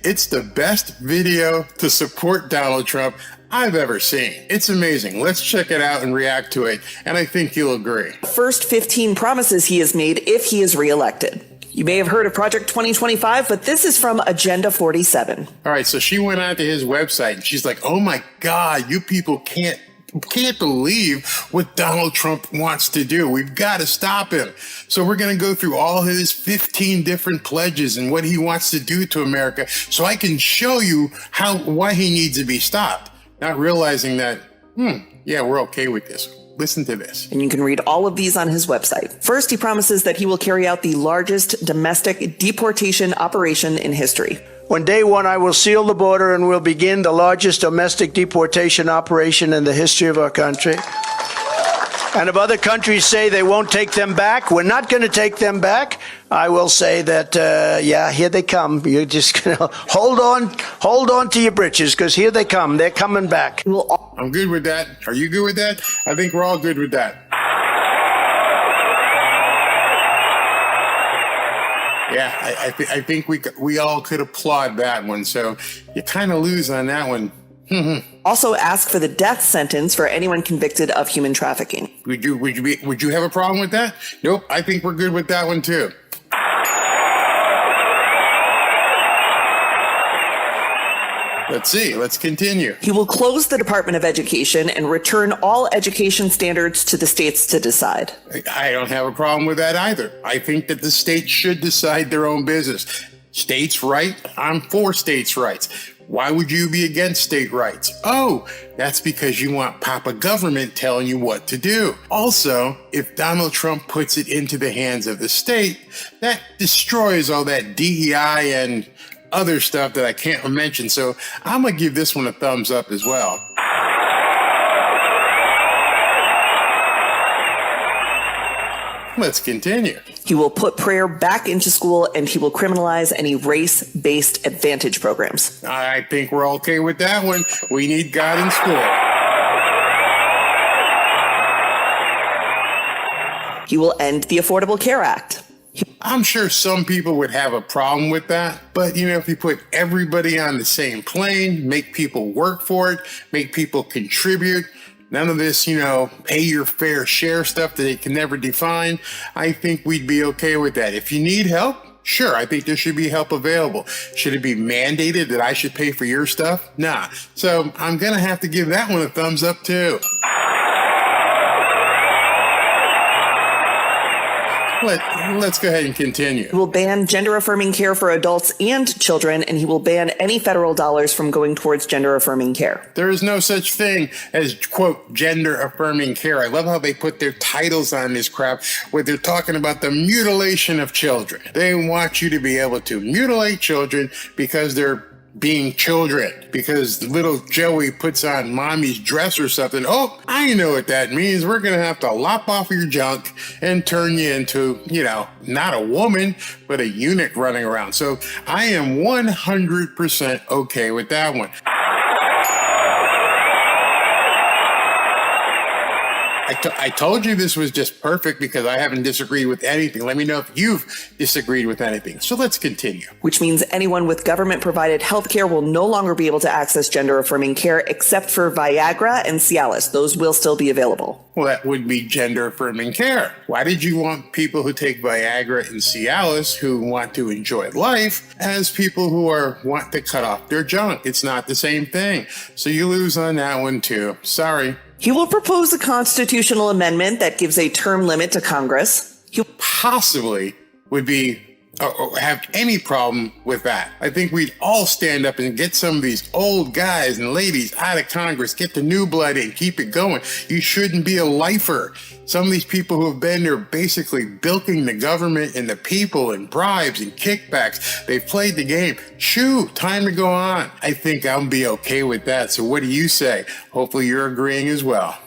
It's the best video to support Donald Trump I've ever seen. It's amazing. Let's check it out and react to it, and I think you'll agree. First 15 promises he has made if he is reelected. You may have heard of Project 2025, but this is from Agenda 47. All right, so she went onto his website, and she's like, oh my God, you people can't believe what Donald Trump wants to do. We've got to stop him. So we're going to go through all his 15 different pledges and what he wants to do to America so I can show you why he needs to be stopped. Not realizing that, yeah, we're okay with this. Listen to this. And you can read all of these on his website. First, he promises that he will carry out the largest domestic deportation operation in history. On day one, I will seal the border and will begin the largest domestic deportation operation in the history of our country. And if other countries say they won't take them back, we're not going to take them back, I will say that, yeah, here they come. You're just going to hold on to your britches, because here they come. They're coming back. I'm good with that. Are you good with that? I think we're all good with that. Yeah, I think we all could applaud that one. So you kind of lose on that one. Also ask for the death sentence for anyone convicted of human trafficking. Would you have a problem with that? Nope, I think we're good with that one too. Let's see. Let's continue. He will close the Department of Education and return all education standards to the states to decide. I don't have a problem with that either. I think that the states should decide their own business. States' right? I'm for states' rights. Why would you be against state rights? Oh, that's because you want Papa government telling you what to do. Also, if Donald Trump puts it into the hands of the state, that destroys all that DEI and other stuff that I can't mention. So I'm going to give this one a thumbs up as well. Let's continue. He will put prayer back into school, and he will criminalize any race-based advantage programs. I think we're okay with that one. We need God in school. He will end the Affordable Care Act. I'm sure some people would have a problem with that, but if you put everybody on the same plane, make people work for it, make people contribute, none of this, pay your fair share stuff that they can never define, I think we'd be okay with that. If you need help, sure, I think there should be help available. Should it be mandated that I should pay for your stuff? Nah. So I'm going to have to give that one a thumbs up too. Let's go ahead and continue. He will ban gender-affirming care for adults and children, and he will ban any federal dollars from going towards gender-affirming care. There is no such thing as, quote, gender-affirming care. I love how they put their titles on this crap where they're talking about the mutilation of children. They want you to be able to mutilate children because they're being children, because little Joey puts on mommy's dress or something. Oh, I know what that means. We're going to have to lop off your junk and turn you into, not a woman, but a eunuch running around. So I am 100% okay with that one. I told you this was just perfect because I haven't disagreed with anything. Let me know if you've disagreed with anything. So let's continue. Which means anyone with government-provided health care will no longer be able to access gender-affirming care except for Viagra and Cialis. Those will still be available. Well, that would be gender-affirming care. Why did you want people who take Viagra and Cialis who want to enjoy life as people who want to cut off their junk? It's not the same thing. So you lose on that one too. Sorry. He will propose a constitutional amendment that gives a term limit to Congress. He possibly would be have any problem with that. I think we'd all stand up and get some of these old guys and ladies out of Congress, get the new blood in, keep it going. You shouldn't be a lifer. Some of these people who have been there basically bilking the government and the people and bribes and kickbacks. They've played the game. Shoo, time to go on. I think I'll be okay with that. So what do you say? Hopefully you're agreeing as well.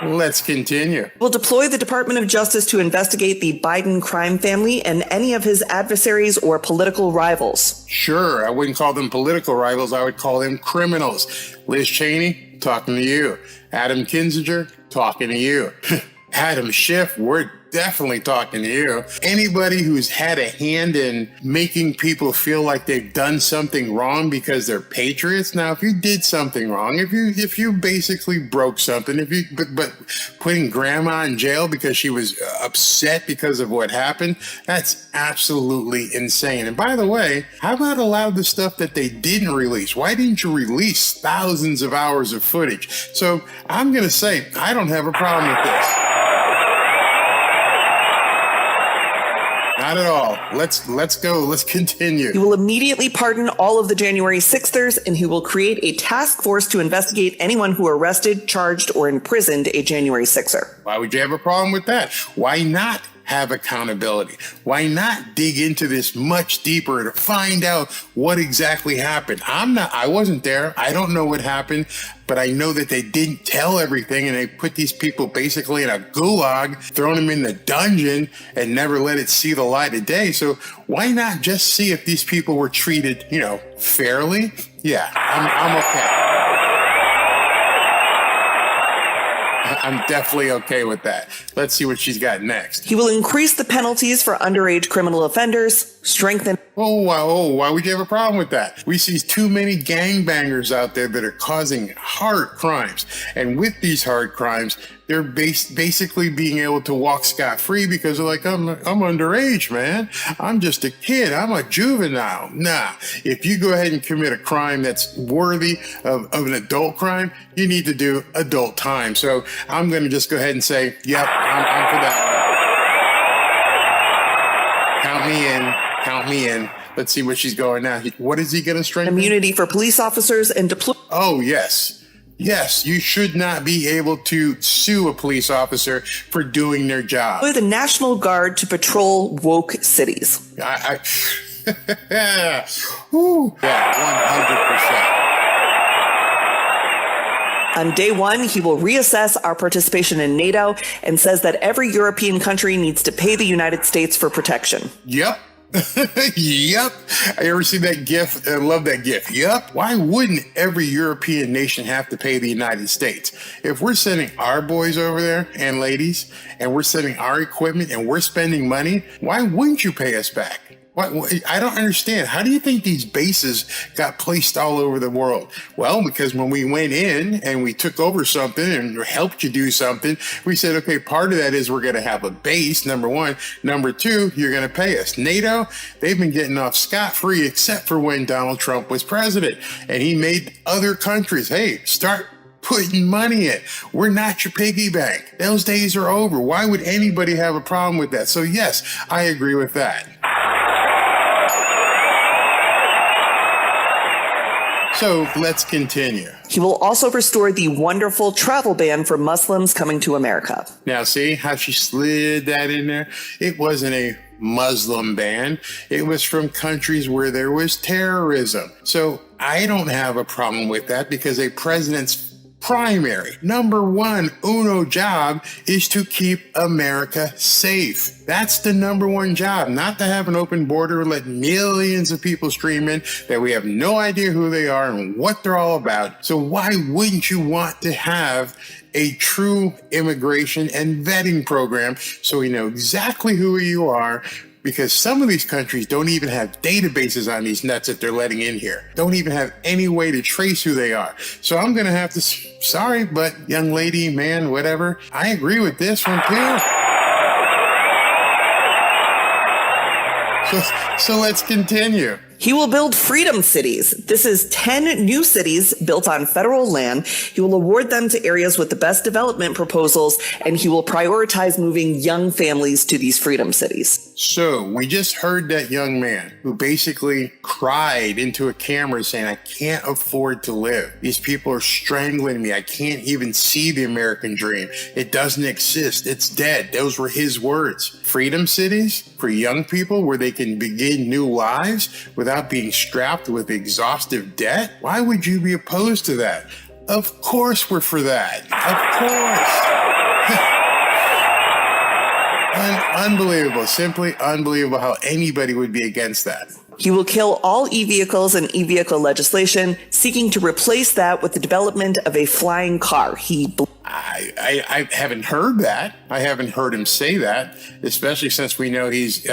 Let's continue. We'll deploy the Department of Justice to investigate the Biden crime family and any of his adversaries or political rivals. Sure, I wouldn't call them political rivals. I would call them criminals. Liz Cheney, talking to you. Adam Kinzinger, talking to you. Adam Schiff, we're definitely talking to you. Anybody who's had a hand in making people feel like they've done something wrong because they're patriots. Now, if you did something wrong, if you basically broke something, but putting grandma in jail because she was upset because of what happened, that's absolutely insane. And by the way, how about allow the stuff that they didn't release? Why didn't you release thousands of hours of footage? So I'm going to say I don't have a problem with this. Not at all. Let's go. Let's continue. He will immediately pardon all of the January 6thers, and he will create a task force to investigate anyone who arrested, charged, or imprisoned a January 6er. Why would you have a problem with that? Why not have accountability? Why not dig into this much deeper to find out what exactly happened? I wasn't there. I don't know what happened, but I know that they didn't tell everything, and they put these people basically in a gulag, thrown them in the dungeon, and never let it see the light of day. So why not just see if these people were treated, fairly? Yeah, I'm okay. I'm definitely okay with that. Let's see what she's got next. He will increase the penalties for underage criminal offenders, strengthen. Why would you have a problem with that? We see too many gangbangers out there that are causing hard crimes. And with these hard crimes, they're basically being able to walk scot-free because they're like, I'm underage, man. I'm just a kid. I'm a juvenile. Nah, if you go ahead and commit a crime that's worthy of an adult crime, you need to do adult time. So I'm going to just go ahead and say, yep, I'm for that one. Count me in. Let's see where she's going now. What is he going to strengthen? Immunity for police officers and deploy. Oh, yes. Yes, you should not be able to sue a police officer for doing their job. The National Guard to patrol woke cities. Ooh, yeah, 100%. On day one, he will reassess our participation in NATO and says that every European country needs to pay the United States for protection. Yep. Yep. I ever see that GIF? I love that GIF. Yep. Why wouldn't every European nation have to pay the United States? If we're sending our boys over there and ladies, and we're sending our equipment and we're spending money, why wouldn't you pay us back? I don't understand. How do you think these bases got placed all over the world? Well, because when we went in and we took over something and helped you do something, we said, okay, part of that is we're going to have a base, number one. Number two, you're going to pay us. NATO, they've been getting off scot-free except for when Donald Trump was president. And he made other countries, hey, start putting money in. We're not your piggy bank. Those days are over. Why would anybody have a problem with that? So yes, I agree with that. So let's continue. He will also restore the wonderful travel ban for Muslims coming to America. Now, see how she slid that in there? It wasn't a Muslim ban. It was from countries where there was terrorism. So I don't have a problem with that because a president's primary, number one, uno job is to keep America safe. That's the number one job, not to have an open border and let millions of people stream in that we have no idea who they are and what they're all about. So why wouldn't you want to have a true immigration and vetting program so we know exactly who you are? Because some of these countries don't even have databases on these nuts that they're letting in here. Don't even have any way to trace who they are. So I'm going to have to, sorry, but young lady, man, whatever, I agree with this one too. So let's continue. He will build freedom cities. This is 10 new cities built on federal land. He will award them to areas with the best development proposals, and he will prioritize moving young families to these freedom cities. So we just heard that young man who basically cried into a camera saying, I can't afford to live. These people are strangling me. I can't even see the American dream. It doesn't exist. It's dead. Those were his words. Freedom cities for young people where they can begin new lives without being strapped with exhaustive debt? Why would you be opposed to that? Of course we're for that. Of course. Unbelievable. Simply unbelievable how anybody would be against that. He will kill all e-vehicles and e-vehicle legislation, seeking to replace that with the development of a flying car. I haven't heard that. I haven't heard him say that, especially since we know he's,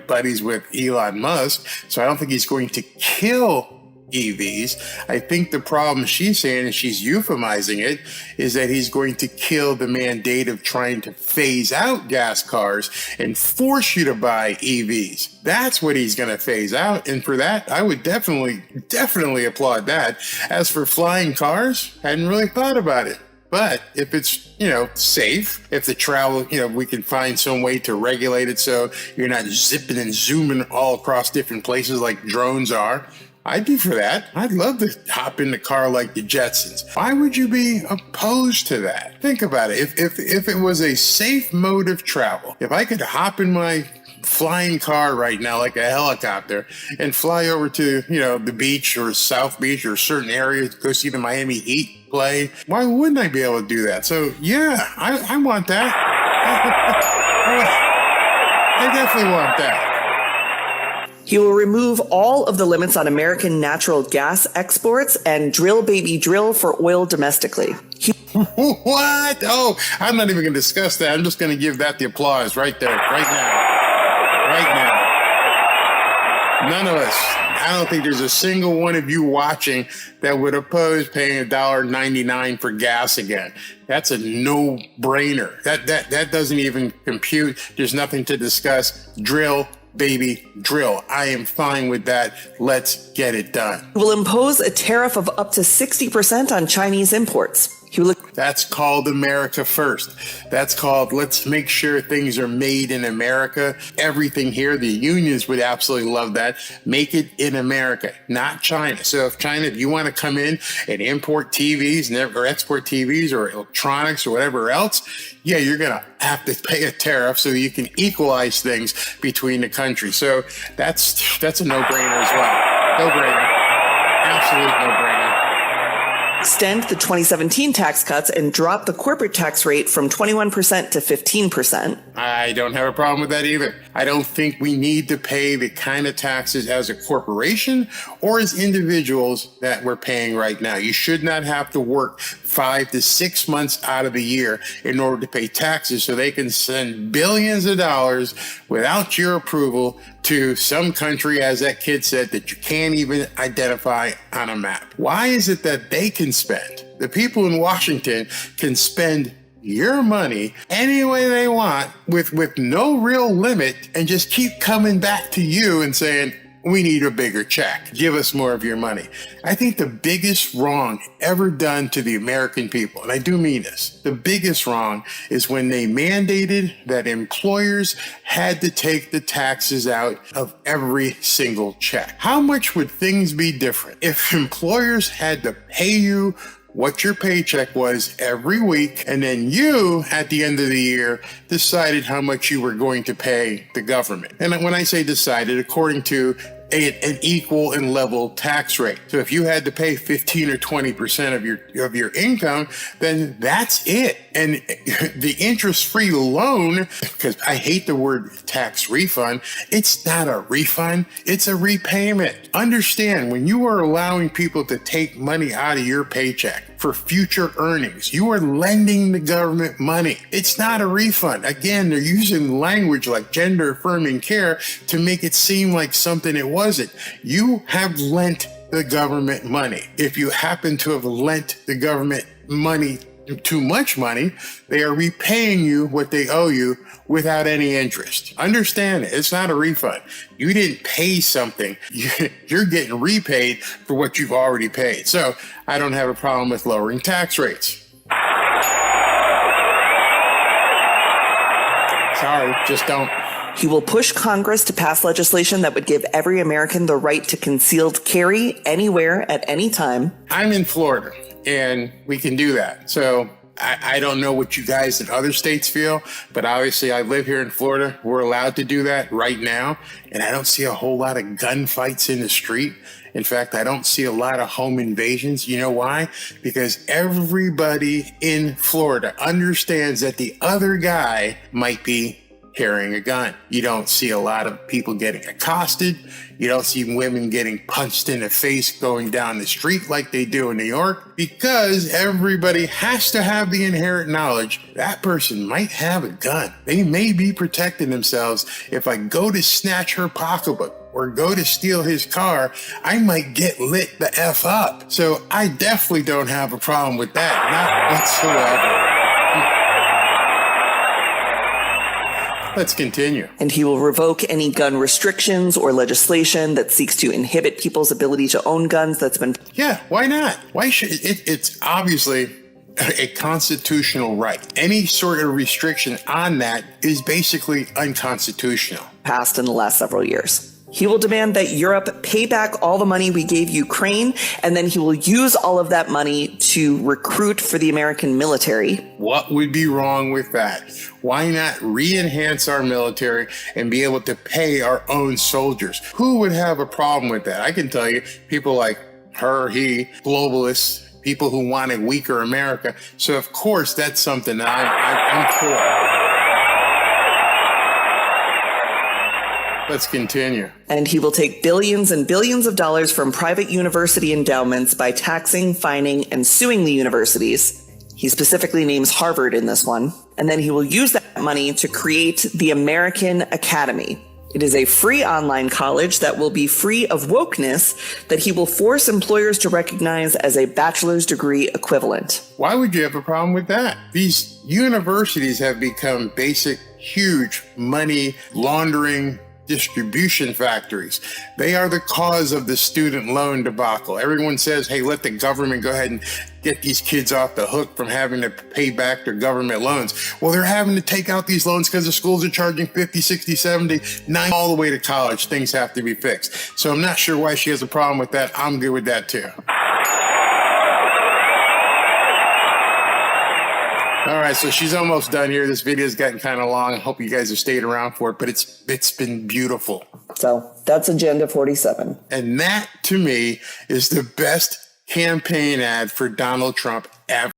buddies with Elon Musk. So I don't think he's going to kill EVs. I think the problem she's saying, and she's euphemizing it, is that he's going to kill the mandate of trying to phase out gas cars and force you to buy EVs. That's what he's going to phase out. And for that, I would definitely applaud that. As for flying cars, I hadn't really thought about it. But if it's, safe, if the travel, we can find some way to regulate it so you're not zipping and zooming all across different places like drones are, I'd be for that. I'd love to hop in the car like the Jetsons. Why would you be opposed to that? Think about it. If it was a safe mode of travel, if I could hop in my flying car right now like a helicopter and fly over to, the beach or South Beach or a certain area to go see the Miami Heat play, why wouldn't I be able to do that? So yeah, I want that. I definitely want that. He will remove all of the limits on American natural gas exports and drill baby drill for oil domestically. What? Oh, I'm not even going to discuss that. I'm just going to give that the applause right there, right now. Right now. None of us. I don't think there's a single one of you watching that would oppose paying $1.99 for gas again. That's a no-brainer. That doesn't even compute. There's nothing to discuss. Drill, baby, drill. I am fine with that. Let's get it done. He will impose a tariff of up to 60% on Chinese imports. That's called America First. That's called let's make sure things are made in America. Everything here, the unions would absolutely love that. Make it in America, not China. So if you want to come in and import TVs or export TVs or electronics or whatever else, yeah, you're going to have to pay a tariff so you can equalize things between the countries. So that's a no-brainer as well. No-brainer. Absolute no-brainer. Extend the 2017 tax cuts and drop the corporate tax rate from 21% to 15%. I don't have a problem with that either. I don't think we need to pay the kind of taxes as a corporation or as individuals that we're paying right now. You should not have to work 5 to 6 months out of the year in order to pay taxes so they can send billions of dollars without your approval to some country, as that kid said, that you can't even identify on a map. Why is it that they can spend, the people in Washington can spend your money any way they want with no real limit and just keep coming back to you and saying, we need a bigger check. Give us more of your money. I think the biggest wrong ever done to the American people, and I do mean this, the biggest wrong is when they mandated that employers had to take the taxes out of every single check. How much would things be different if employers had to pay you what your paycheck was every week, and then you, at the end of the year, decided how much you were going to pay the government? And when I say decided, according to an equal and level tax rate. So if you had to pay 15 or 20% of your income, then that's it. And the interest-free loan, because I hate the word tax refund, it's not a refund, it's a repayment. Understand, when you are allowing people to take money out of your paycheck for future earnings, you are lending the government money. It's not a refund. Again, they're using language like gender affirming care to make it seem like something it wasn't. You have lent the government money. If you happen to have lent the government money, too much money, they are repaying you what they owe you without any interest. Understand it. It's not a refund. You didn't pay something. You're getting repaid for what you've already paid. So I don't have a problem with lowering tax rates. Sorry, just don't. He will push Congress to pass legislation that would give every American the right to concealed carry anywhere at any time. I'm in Florida, and we can do that. So I don't know what you guys in other states feel, but obviously I live here in Florida. We're allowed to do that right now, and I don't see a whole lot of gunfights in the street. In fact, I don't see a lot of home invasions. You know why? Because everybody in Florida understands that the other guy might be carrying a gun. You don't see a lot of people getting accosted. You don't see women getting punched in the face going down the street like they do in New York, because everybody has to have the inherent knowledge that person might have a gun. They may be protecting themselves. If I go to snatch her pocketbook or go to steal his car, I might get lit the F up. So I definitely don't have a problem with that, not whatsoever. Let's continue. And he will revoke any gun restrictions or legislation that seeks to inhibit people's ability to own guns that's been. Yeah, why not? Why should it's obviously a constitutional right. Any sort of restriction on that is basically unconstitutional. Passed in the last several years. He will demand that Europe pay back all the money we gave Ukraine, and then he will use all of that money to recruit for the American military. What would be wrong with that? Why not re-enhance our military and be able to pay our own soldiers? Who would have a problem with that? I can tell you, people like her, he, globalists, people who want a weaker America. So of course, that's something that I'm for. Let's continue. And he will take billions and billions of dollars from private university endowments by taxing, fining, and suing the universities. He specifically names Harvard in this one. And then he will use that money to create the American Academy. It is a free online college that will be free of wokeness that he will force employers to recognize as a bachelor's degree equivalent. Why would you have a problem with that? These universities have become basic, huge money laundering distribution factories. They are the cause of the student loan debacle. Everyone says, hey, let the government go ahead and get these kids off the hook from having to pay back their government loans. Well, they're having to take out these loans because the schools are charging 50, 60, 70, 90, all the way to college. Things have to be fixed. So I'm not sure why she has a problem with that. I'm good with that too. All right, so she's almost done here. This video's gotten kind of long. I hope you guys have stayed around for it, but it's been beautiful. So that's Agenda 47. And that, to me, is the best campaign ad for Donald Trump ever.